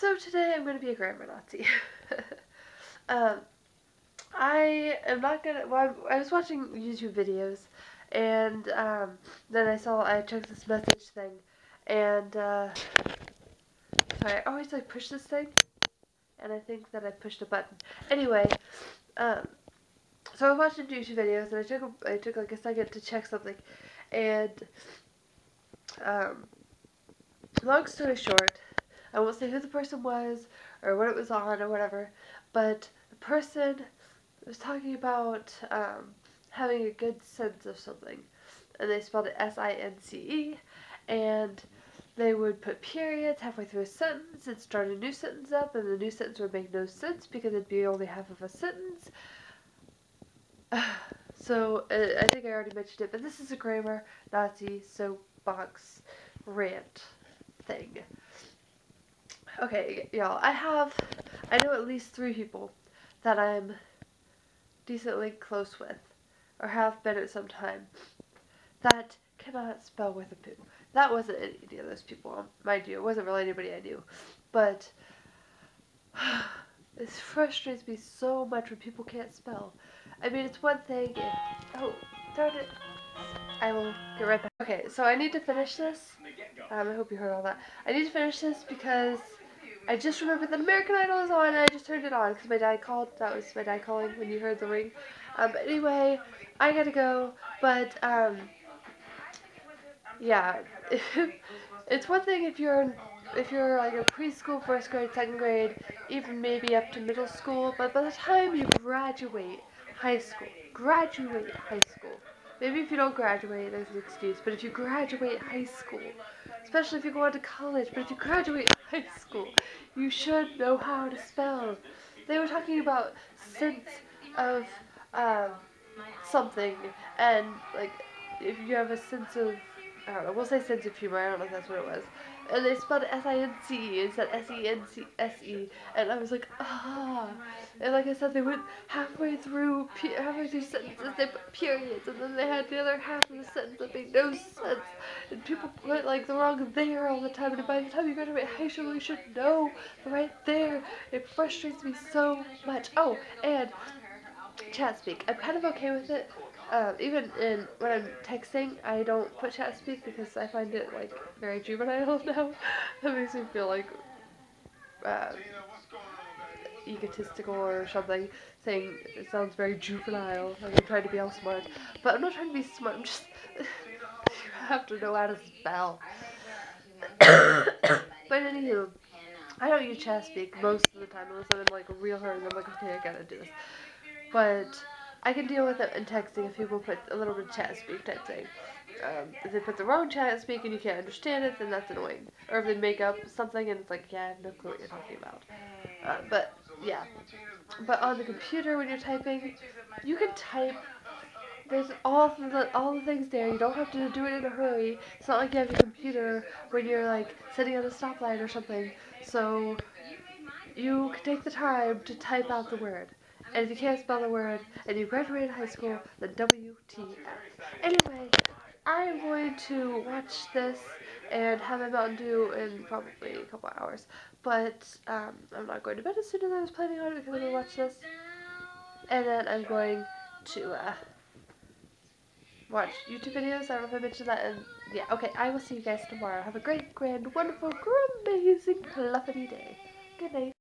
So today I'm going to be a grammar Nazi. um, I am not gonna. Well, I was watching YouTube videos, and then I checked this message thing, and sorry, I always like push this thing, and I think that I pushed a button. Anyway, um, so I was watching YouTube videos, and I took like a second to check something, and um, long story short, I won't say who the person was or what it was on or whatever, but the person was talking about having a good sense of something, and they spelled it S-I-N-C-E, and they would put periods halfway through a sentence and start a new sentence up, and the new sentence would make no sense because it'd be only half of a sentence. So I think I already mentioned it, but this is a grammar Nazi soapbox rant thing. Okay, y'all, I know at least 3 people that I'm decently close with, or have been at some time, that cannot spell with a poo. That wasn't any of those people, mind you. It wasn't really anybody I knew. But this frustrates me so much when people can't spell. I mean, it's one thing if... Oh, darn it. I will get right back. Okay, so I need to finish this. I hope you heard all that. I need to finish this because I just remembered that American Idol is on, and I just turned it on because my dad called. That was my dad calling when you heard the ring. But anyway, I gotta go. But yeah, it's one thing if you're like a preschool, first grade, second grade, even maybe up to middle school. But by the time you graduate high school, maybe if you don't graduate, there's an excuse. But if you graduate high school, especially if you go on to college, but if you graduate high school, you should know how to spell. They were talking about sense of something, and like if you have a sense of, I don't know, we'll say sense of humor, I don't know if that's what it was. And they spelled S-I-N-C instead S-E-N-C-S-E, and I was like, ah. And like I said, they went halfway through sentences, they put periods, and then they had the other half of the sentence that made no sense. And people put like the wrong there all the time, and by the time you graduate high school, you should know the right there. It frustrates me so much. Oh, and chat speak. I'm kind of okay with it. Even when I'm texting, I don't put chat speak because I find it like very juvenile now. That makes me feel like uh, egotistical or something. Saying it sounds very juvenile. Like I'm trying to be all smart, but I'm not trying to be smart. I'm just you have to know how to spell. But anywho, I don't use chat speak most of the time unless I'm in like a real hurry and I'm like, okay, I gotta do this. But I can deal with it in texting if people put a little bit of chat speak type thing. If they put the wrong chat speak and you can't understand it, then that's annoying. Or if they make up something and it's like, yeah, I have no clue what you're talking about. But yeah. But on the computer when you're typing, you can type. There's all the things there. You don't have to do it in a hurry. It's not like you have your computer when you're like sitting at a stoplight or something. So you can take the time to type out the word. And if you can't spell the word and you graduated high school, then WTF. Anyway, I am going to watch this and have my Mountain Dew in probably a couple hours. But I'm not going to bed as soon as I was planning on it because I'm going to watch this. And then I'm going to watch YouTube videos. I don't know if I mentioned that. And yeah, okay, I will see you guys tomorrow. Have a great, grand, wonderful, amazing, fluffy day. Good night.